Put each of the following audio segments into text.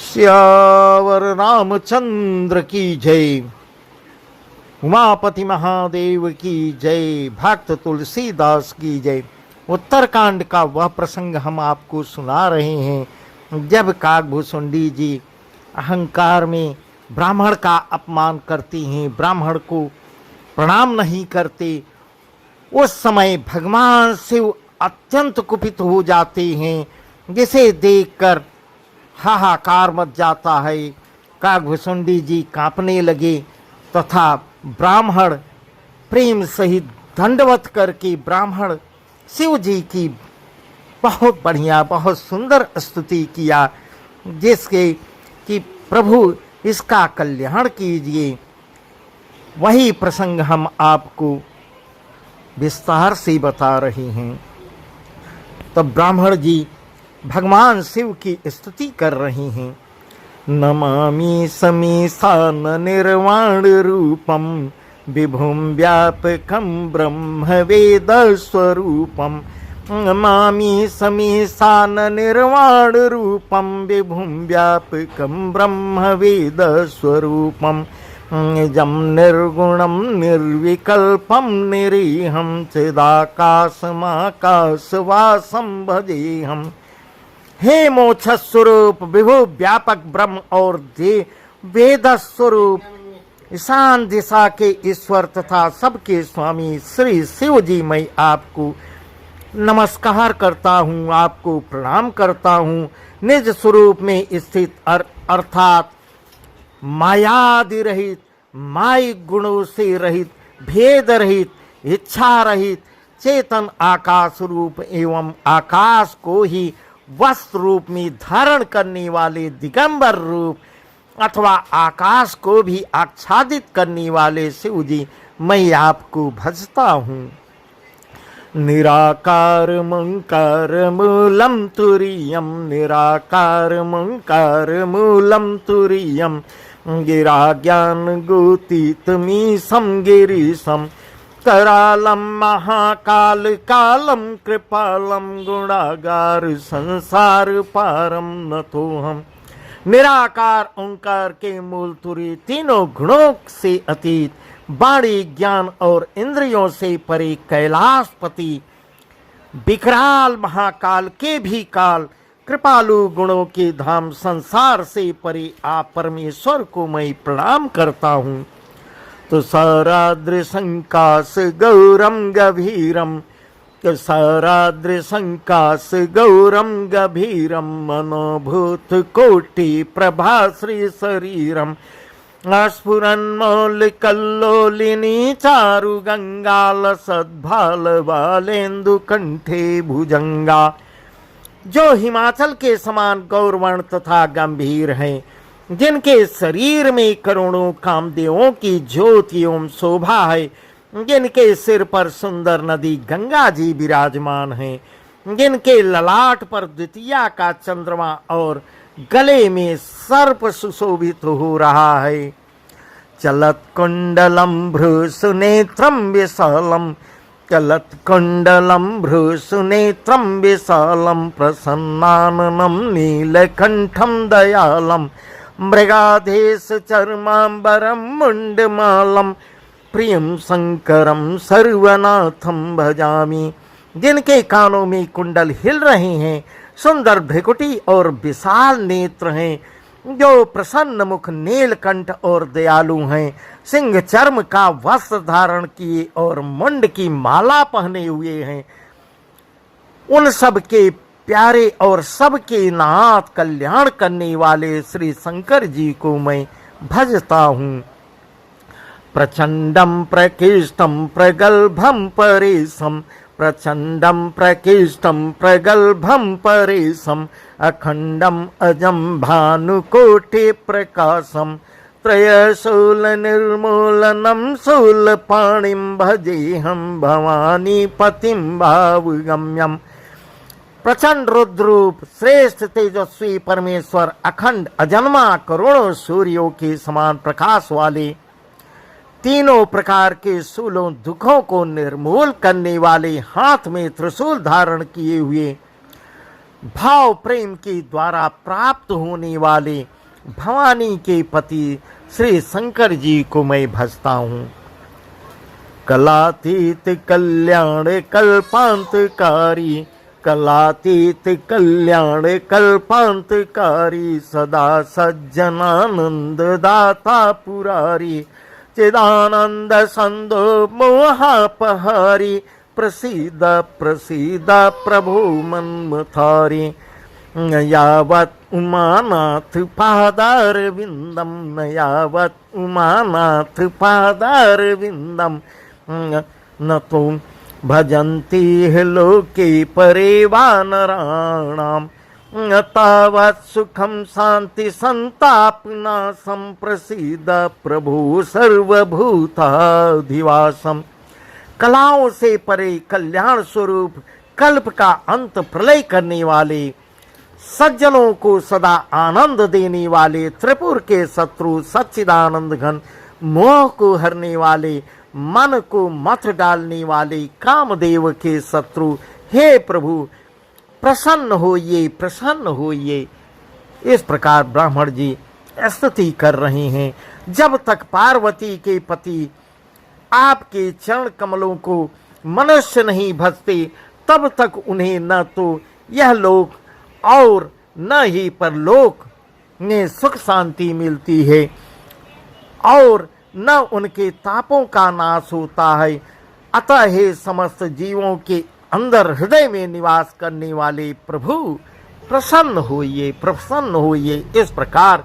सियावर रामचंद्र की जय। उमापति महादेव की जय। भक्त तुलसीदास की जय। उत्तरकांड का वह प्रसंग हम आपको सुना रहे हैं जब काकभूषुंडी जी अहंकार में ब्राह्मण का अपमान करती हैं, ब्राह्मण को प्रणाम नहीं करते। उस समय भगवान शिव अत्यंत कुपित हो जाते हैं, जिसे देखकर हाहाकार मच जाता है। काकभूषुंडी जी कांपने लगे तथा ब्राह्मण प्रेम सहित दंडवत करके ब्राह्मण शिव जी की बहुत बढ़िया, बहुत सुंदर स्तुति किया, जिसके कि प्रभु इसका कल्याण कीजिए। वही प्रसंग हम आपको विस्तार से बता रहे हैं। तब ब्राह्मण जी भगवान शिव की स्तुति कर रहे हैं। नमामि समीसान निर्वाण रूपम विभुम व्यापकम ब्रह्म वेद स्वरूपम। नमामि समीसान निर्वाण रूपम विभुम व्यापकम ब्रह्म वेद स्वरूपम। निजं निर्गुणं निर्विकल्पं निरीहं चिदाकाशमाकाशवासं भजेहम्। हे मोक्ष स्वरूप विभु व्यापक ब्रह्म और वेद स्वरूप ईशान दिशा के ईश्वर तथा सबके स्वामी श्री शिव जी, मैं आपको नमस्कार करता हूँ, आपको प्रणाम करता हूँ। निज स्वरूप में स्थित अर्थात मायादि रहित, मायिक गुणों से रहित, भेद रहित, इच्छा रहित, चेतन आकाश रूप एवं आकाश को ही वस्त्र रूप में धारण करने वाले दिगंबर रूप अथवा आकाश को भी आच्छादित करने वाले शिव जी, मैं आपको भजता हूँ। निराकार मंकार मूलम तुरीयम, निराकार मंकार मूलम तुरीयम। गिरा ज्ञान गोतीतमीशं गिरीशं, करालम महाकाल कालम कृपालम गुणागार संसार पारम नतोहम। निराकार ओंकार के मूल तुरी, तीनों गुणों से अतीत, वाणी ज्ञान और इंद्रियों से परे कैलाशपति, विकराल महाकाल के भी काल, कृपालु गुणों के धाम, संसार से परे आप परमेश्वर को मैं प्रणाम करता हूँ। तो साराद्र संकाश गौरम गभीरम, तो साराद्र संकाश गौरम गभीरम। मनोभूत कोटि प्रभा श्री शरीरम, स्फुरन्मौल कल्लोलिनी चारु गंगाल सद्भाल बालेन्दु कंठे भुजंगा। जो हिमाचल के समान गौरवर्ण तथा गंभीर हैं, जिनके शरीर में करोड़ों कामदेवों की ज्योति एवं शोभा है, जिनके सिर पर सुंदर नदी गंगा जी विराजमान हैं, जिनके ललाट पर द्वितीया का चंद्रमा और गले में सर्प सुशोभित हो रहा है। चलत कुंडलम भ्रूसुनेत्रम विशालम, चलत कुंडलम भ्रूसुनेत्रम विशालम। प्रसन्नाननं नीलकंठम दयालम, मृगाधेश चर्मांबरम मुंडमालम। प्रियम शंकरम सर्वनाथम भजामि। जिनके कानों में कुंडल हिल रहे हैं, सुंदर भ्रिकुटी और विशाल नेत्र हैं, जो प्रसन्न मुख, नीलकंठ और दयालु हैं, सिंह चर्म का वस्त्र धारण किए और मुंड की माला पहने हुए हैं, उन सब के प्यारे और सबके नाथ कल्याण करने वाले श्री शंकर जी को मैं भजता हूँ। प्रचंडम प्रकृष्टम प्रगल्भम परेशम, प्रचंडम प्रकृष्टम प्रगल्भम परेशम। अखंडम अजम भानुकोटि प्रकाशम, त्रयशूल निर्मूलनम शूलपाणिं भजेहम भवानी पतिं भावगम्यम। प्रचंड रुद्रूप, श्रेष्ठ तेजस्वी परमेश्वर, अखंड अजन्मा, करोड़ों सूर्यों के समान प्रकाश वाले, तीनों प्रकार के शूलों दुखों को निर्मूल करने वाले, हाथ में त्रिशूल धारण किए हुए, भाव प्रेम के द्वारा प्राप्त होने वाले, भवानी के पति श्री शंकर जी को मैं भजता हूँ। कलातीत कल्याण कल्पांतकारी, कलातीत कल्याण कल्पांतकारी, सदा सज्जनानंद दाता पुरारी, चिदानंद संदो मोहापहारी, प्रसीद प्रसीद प्रभु मन्मथारी। यावत् उमानाथ पादारविंदम, यावत् उमानाथ पादारविंदम, न तो भजन्ति लोके परे वानराणाम, तावत् सुखम शांति संतापनाशम, प्रसीद प्रभु सर्वभूताधिवासम। कलाओं से परे कल्याण स्वरूप, कल्प का अंत प्रलय करने वाले, सज्जनों को सदा आनंद देने वाले, त्रिपुर के शत्रु सच्चिदानंद घन, मोह को हरने वाले, मन को मत डालने वाले, कामदेव के शत्रु, हे प्रभु प्रसन्न होइए, प्रसन्न होइए। इस प्रकार ब्राह्मण जी स्तुति कर रहे हैं। जब तक पार्वती के पति आपके चरण कमलों को मनुष्य नहीं भजते, तब तक उन्हें न तो यह लोक और न ही परलोक में सुख शांति मिलती है और न उनके तापों का नाश होता है। अतः हे समस्त जीवों के अंदर हृदय में निवास करने वाले प्रभु प्रसन्न होइए, प्रसन्न होइए। इस प्रकार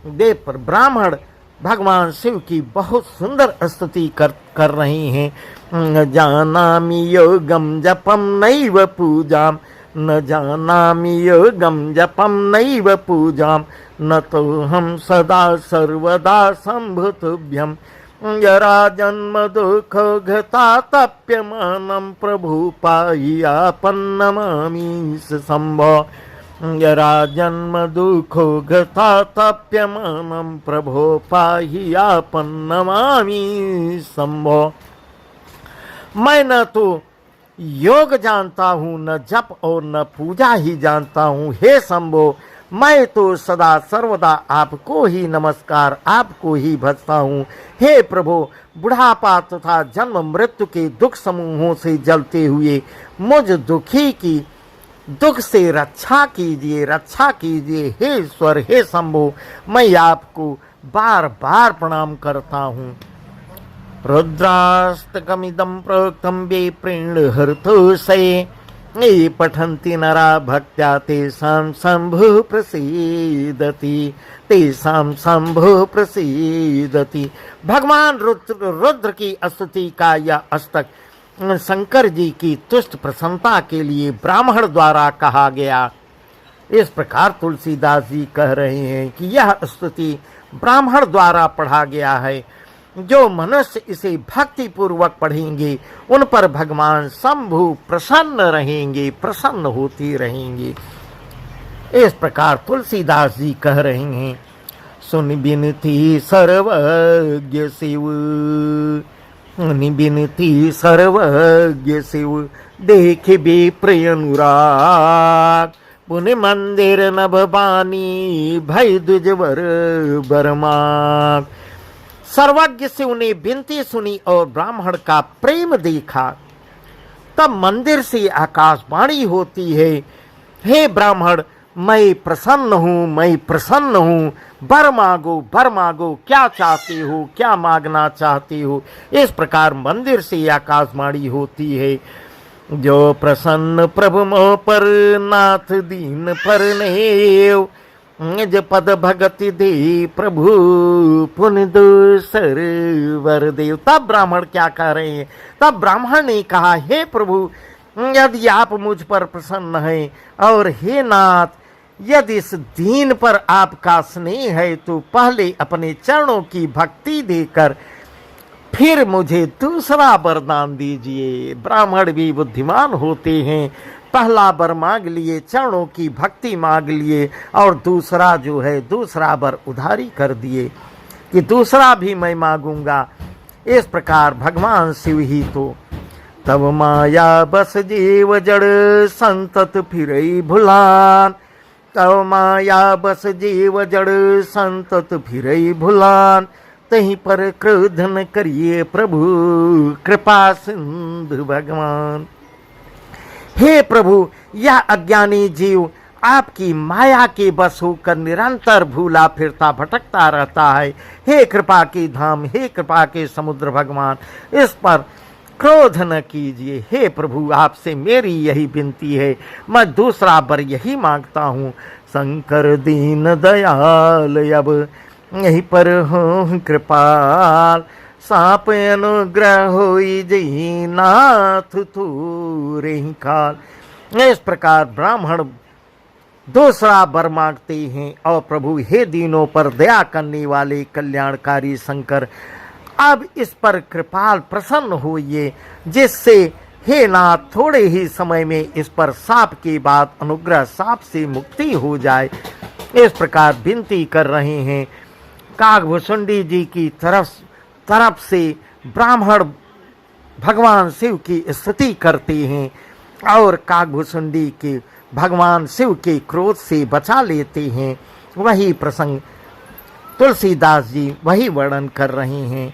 देव पर ब्राह्मण भगवान शिव की बहुत सुंदर स्तुति कर रहे हैं। न जानामि योगम जपम नैव पूजाम, न जानामि योगम जपम नैव पूजाम, न तो हम सदा सर्वदा संभुतुभ्यम, जरा जन्म दुख घता तप्यमानम, प्रभु पाहि आपन्नमामि शंभो, जरा जन्म दुखो घता तप्यमानम, प्रभो पाहि आपन्नमामि शंभो। मैं न तो योग जानता हूँ, न जप और न पूजा ही जानता हूँ। हे शंभो, मैं तो सदा सर्वदा आपको ही नमस्कार, आपको ही भजता हूँ। हे प्रभु, बुढ़ापा तथा जन्म मृत्यु के दुख समूहों से जलते हुए मुझ दुखी की दुख से रक्षा कीजिए, रक्षा कीजिए। हे ईश्वर, हे शंभो, मैं आपको बार बार प्रणाम करता हूँ। रुद्राष्टकमिदं प्रोक्तं विप्रेण हर्तुषे, ये पठन्ति नरा भक्त्या तेषां शंभुः प्रसीदति, तेषां शंभुः प्रसीदति। भगवान रुद्र की स्तुति का यह अष्टक शंकर जी की तुष्ट प्रसन्नता के लिए ब्राह्मण द्वारा कहा गया। इस प्रकार तुलसीदास जी कह रहे हैं कि यह स्तुति ब्राह्मण द्वारा पढ़ा गया है। जो मनुष्य इसे भक्ति पूर्वक पढ़ेंगे उन पर भगवान शंभु प्रसन्न रहेंगे, प्रसन्न होती रहेंगे। इस प्रकार तुलसीदास जी कह रहे हैं, सुन बिनती सर्वज्ञ शिव, सुन बिनती सर्वज्ञ शिव, देख विप्र अनुराग, पुण्य मंदिर नभ बानी, भय द्विजवर बरमाग। सर्वज्ञ शिव ने विनती सुनी और ब्राह्मण का प्रेम देखा। तब मंदिर से आकाशवाणी होती है, हे ब्राह्मण, मैं प्रसन्न हूँ, मैं प्रसन्न हूँ, वर मांगो, वर मांगो, क्या चाहते हो, क्या मांगना चाहते हो। इस प्रकार मंदिर से आकाशवाणी होती है। जो प्रसन्न प्रभु मोह पर, नाथ दीन पर नेव, निज पद भगति दे प्रभु, पुन दूसर वर देव। तब ब्राह्मण क्या कह रहे हैं? तब ब्राह्मण ने कहा, हे प्रभु, यदि आप मुझ पर प्रसन्न हैं और हे नाथ, यदि इस दीन पर आपका स्नेह है तो पहले अपने चरणों की भक्ति देकर फिर मुझे दूसरा वरदान दीजिए। ब्राह्मण भी बुद्धिमान होते हैं। पहला वर मांग लिए, चरणों की भक्ति मांग लिए, और दूसरा जो है दूसरा वर उधारी कर दिए कि दूसरा भी मैं मांगूंगा। इस प्रकार भगवान शिव ही तो तब माया बस जीव जड़, संतत फिरई भुलान, कव माया बस जीव जड़ संतत फिरई भुलान, तहीं पर क्रोध न करिए प्रभु कृपा सिंधु भगवान। हे प्रभु, यह अज्ञानी जीव आपकी माया के बस होकर निरंतर भूला फिरता भटकता रहता है। हे कृपा के धाम, हे कृपा के समुद्र भगवान, इस पर क्रोध न कीजिए। हे प्रभु, आपसे मेरी यही विनती है, मैं दूसरा वर यही मांगता हूँ। शंकर दीन दयाल अब यहीं पर हो कृपाल, साप अनुग्रह होई जही नाथ तूरे काल। इस प्रकार ब्राह्मण दूसरा वर मांगते हैं और प्रभु, हे दीनों पर दया करने वाले कल्याणकारी शंकर, अब इस पर कृपाल प्रसन्न होइए, जिससे हे नाथ थोड़े ही समय में इस पर साप के बाद अनुग्रह साप से मुक्ति हो जाए। इस प्रकार विनती कर रहे हैं। काकभुसुंडी जी की तरफ से ब्राह्मण भगवान शिव की स्तुति करते हैं और काकभुसुंडी के भगवान शिव के क्रोध से बचा लेते हैं। वही प्रसंग तुलसीदास जी वही वर्णन कर रहे हैं।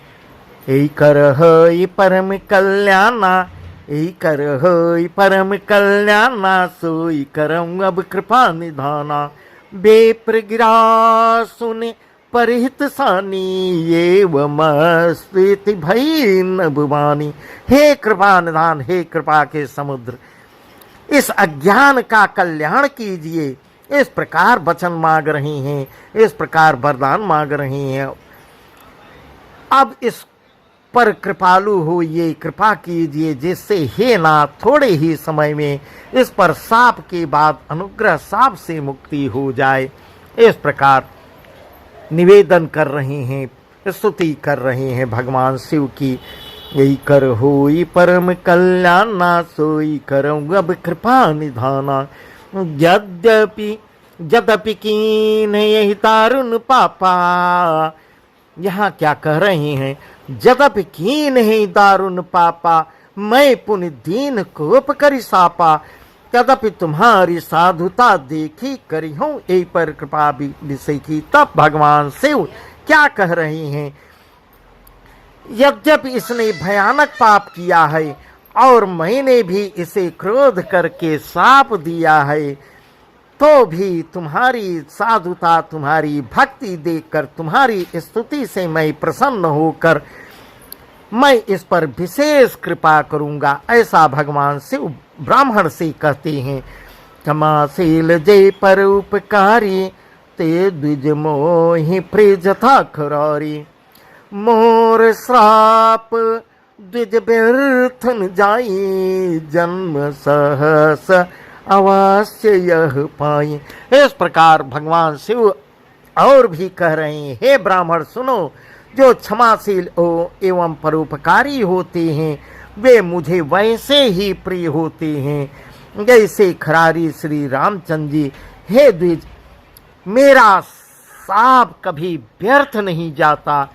ऐ कर हई परम कल्याणा, ऐ कर हई परम कल्याणा, सोई करम अब कृपा निधाना। बेप्र गिरा सुने परिहित सानी, एवं स्थिति भई नभवानी। हे कृपा निधान, हे कृपा के समुद्र, इस अज्ञान का कल्याण कीजिए। इस प्रकार वचन मांग रहे हैं, इस प्रकार वरदान मांग रहे हैं। अब इस पर कृपालु हो, ये कृपा कीजिए, जिससे हे नाथ थोड़े ही समय में इस पर साप के बाद अनुग्रह साप से मुक्ति हो जाए। इस प्रकार निवेदन कर रहे हैं, स्तुति कर रहे हैं भगवान शिव की। यही कर होई परम कल्याणा, सोई करऊँ अब कृपा निधाना। यद्यपि कीन यही तारुण पापा, यहाँ क्या कह रहे हैं? यद्यपि कीन है दारुण पापा, मैं पुण्य दीन कोप करी सापा। तदपि तुम्हारी साधुता देखी करी हूँ ए पर कृपा विषय की। तब भगवान शिव क्या कह रहे हैं? यद्यपि इसने भयानक पाप किया है और मैंने भी इसे क्रोध करके शाप दिया है, तो भी तुम्हारी साधुता, तुम्हारी भक्ति देखकर, तुम्हारी स्तुति से मैं प्रसन्न होकर मैं इस पर विशेष कृपा करूंगा। ऐसा भगवान शिव ब्राह्मण से कहते हैं। क्षमाशील जय पर उपकारी, ते द्विज मोहि प्रिजथा खरारी। मोर श्राप द्विज व्यर्थ न जाई, जन्म सहस अवश्य यह पाई। इस प्रकार भगवान शिव और भी कह रहे हैं, हे ब्राह्मण सुनो, जो क्षमाशील एवं परोपकारी होते हैं वे मुझे वैसे ही प्रिय होते हैं जैसे खरारी श्री रामचंद्र जी। हे द्विज, मेरा साप कभी व्यर्थ नहीं जाता,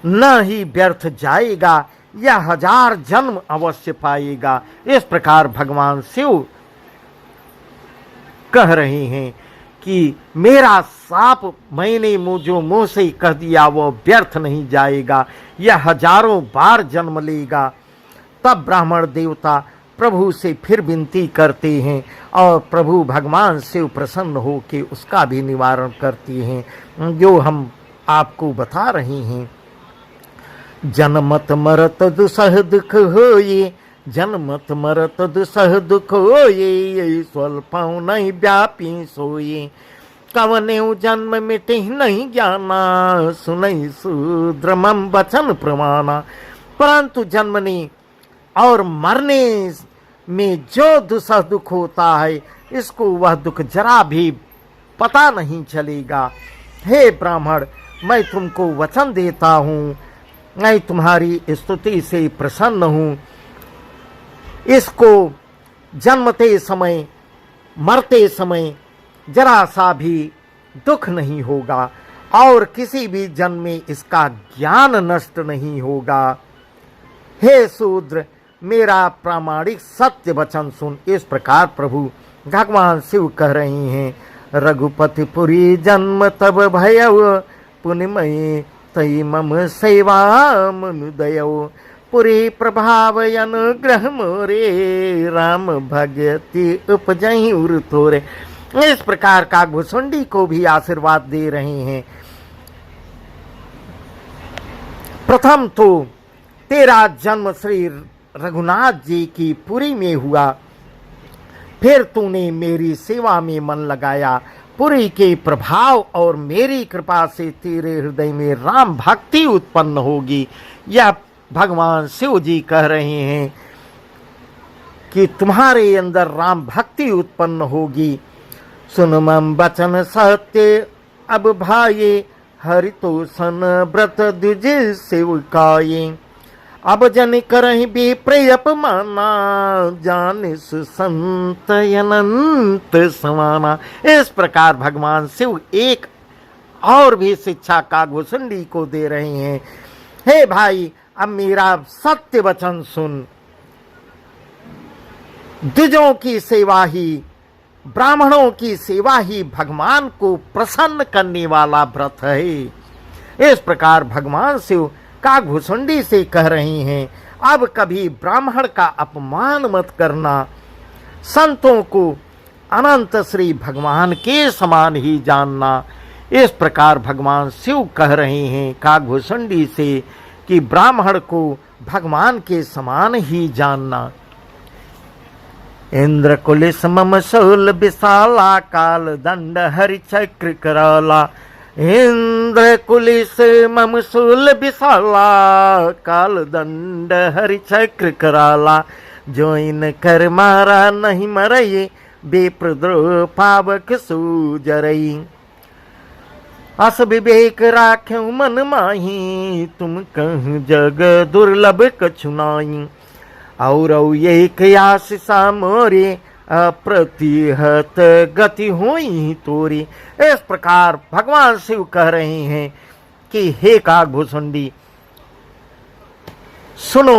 न ही व्यर्थ जाएगा, यह 1000 जन्म अवश्य पाएगा। इस प्रकार भगवान शिव कह रहे हैं कि मेरा साप मैंने जो मुंह से कह दिया वो व्यर्थ नहीं जाएगा, यह 1000 बार जन्म लेगा। तब ब्राह्मण देवता प्रभु से फिर विनती करते हैं और प्रभु भगवान शिव प्रसन्न हो के उसका भी निवारण करते हैं, जो हम आपको बता रहे हैं। जन्मत मरत दुसह दुख होए, जन्मत मरत दुसह दुख होए, स्वल्पं नहीं व्यापी सोए। कवने जन्म मिटे नहीं ज्ञाना, सुनई शूद्र मम वचन प्रमाणा। परंतु जन्मने और मरने में जो दुसह दुख होता है, इसको वह दुख जरा भी पता नहीं चलेगा। हे ब्राह्मण, मैं तुमको वचन देता हूँ, मैं तुम्हारी स्तुति से प्रसन्न हूँ। इसको जन्मते समय, मरते समय जरा सा भी दुख नहीं होगा और किसी भी जन्म में इसका ज्ञान नष्ट नहीं होगा। हे शूद्र, मेरा प्रामाणिक सत्य वचन सुन। इस प्रकार प्रभु भगवान शिव कह रहे हैं। रघुपति पुरी जन्म तब भयउ, पुण्यमयी तई मम सेवा मनुदयउ। पुरी प्रभाव अनुग्रह मोरे, राम भगति उपजहि उर तोरे। इस प्रकार काकभुसुंडी को भी आशीर्वाद दे रहे हैं। प्रथम तो तेरा जन्म श्री रघुनाथ जी की पुरी में हुआ, फिर तूने मेरी सेवा में मन लगाया। पुरी के प्रभाव और मेरी कृपा से तेरे हृदय में राम भक्ति उत्पन्न होगी। यह भगवान शिव जी कह रहे हैं कि तुम्हारे अंदर राम भक्ति उत्पन्न होगी। सुन मम बचन सत्य अब भाये, हरि तो सन व्रत द्विज सेवकाये। अब जन करहि भी प्रियपमाना, जानिस संत अनंत समाना। इस प्रकार भगवान शिव एक और भी शिक्षा काकभुसुंडी को दे रहे हैं। हे भाई, अब मेरा सत्य वचन सुन। द्विजों की सेवा ही, ब्राह्मणों की सेवा ही भगवान को प्रसन्न करने वाला व्रत है। इस प्रकार भगवान शिव काकभुसुंडी से कह रहे हैं, अब कभी ब्राह्मण का अपमान मत करना, संतों को अनंत श्री भगवान के समान ही जानना। इस प्रकार भगवान शिव कह रहे हैं काकभुसुंडी से कि ब्राह्मण को भगवान के समान ही जानना। इंद्र कुलिस मम शूल विशाला, काल दंड हरि चक्र कराला। इंद्र कुलिस मम शूल विशाला, काल दंड हरि चक्र कराला। जो इन कर मारा नहीं मरई, बेप्रद्रोह पावक सूजरई। अस विवेक राख्यु मन माही, तुम कहूँ जग दुर्लभ कछु नाई। और एक आशीषा मोरे, अप्रतिहत गति हुई तोरी। इस प्रकार भगवान शिव कह रहे हैं कि हे काकभुसुंडी, सुनो,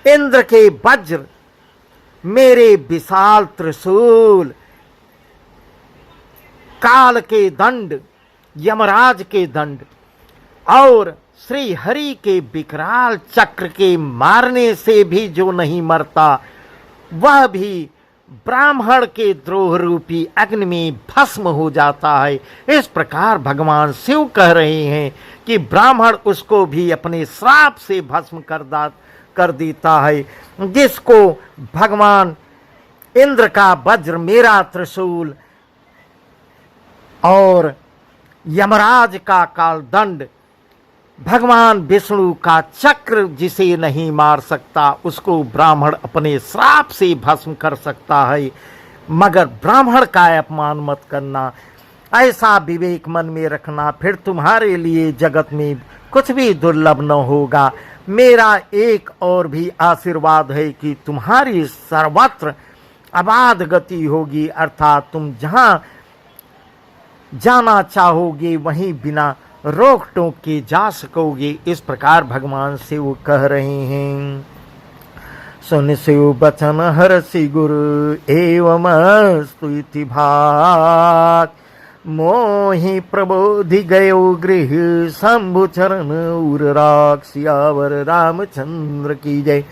इंद्र के वज्र, मेरे विशाल त्रिशूल, काल के दंड, यमराज के दंड और श्री हरि के विकराल चक्र के मारने से भी जो नहीं मरता, वह भी ब्राह्मण के द्रोह रूपी अग्नि में भस्म हो जाता है। इस प्रकार भगवान शिव कह रहे हैं कि ब्राह्मण उसको भी अपने श्राप से भस्म कर देता है। जिसको भगवान इंद्र का वज्र, मेरा त्रिशूल और यमराज का कालदंड, भगवान विष्णु का चक्र जिसे नहीं मार सकता, उसको ब्राह्मण अपने श्राप से भस्म कर सकता है। मगर ब्राह्मण का अपमान मत करना, ऐसा विवेक मन में रखना, फिर तुम्हारे लिए जगत में कुछ भी दुर्लभ न होगा। मेरा एक और भी आशीर्वाद है कि तुम्हारी सर्वत्र अबाध गति होगी, अर्थात तुम जहाँ जाना चाहोगे वहीं बिना रोक टोक के जा सकोगे। इस प्रकार भगवान शिव कह रहे हैं। सुन शिव बचन हरसि गुरु, एवं स्तुति भाग। मोहि प्रबोधि गयो गृह, शंभु चरण उर राख। सियावर रामचंद्र की जय।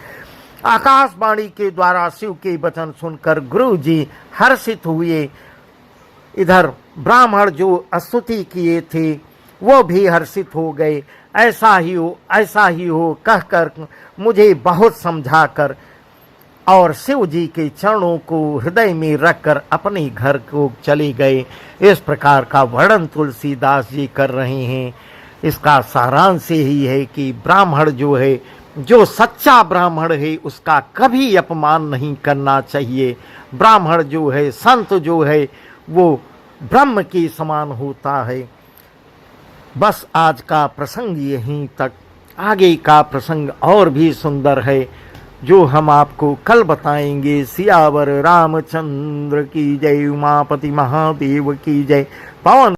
आकाशवाणी के द्वारा शिव के वचन सुनकर गुरु जी हर्षित हुए। इधर ब्राह्मण जो स्तुति किए थे वो भी हर्षित हो गए। ऐसा ही हो कहकर मुझे बहुत समझाकर और शिव जी के चरणों को हृदय में रखकर अपने घर को चले गए। इस प्रकार का वर्णन तुलसीदास जी कर रहे हैं। इसका सारांश ही है कि ब्राह्मण जो है, जो सच्चा ब्राह्मण है, उसका कभी अपमान नहीं करना चाहिए। ब्राह्मण जो है, संत जो है, वो ब्रह्म के समान होता है। बस आज का प्रसंग यहीं तक। आगे का प्रसंग और भी सुंदर है जो हम आपको कल बताएंगे। सियावर रामचंद्र की जय। उमापति महादेव की जय। पवन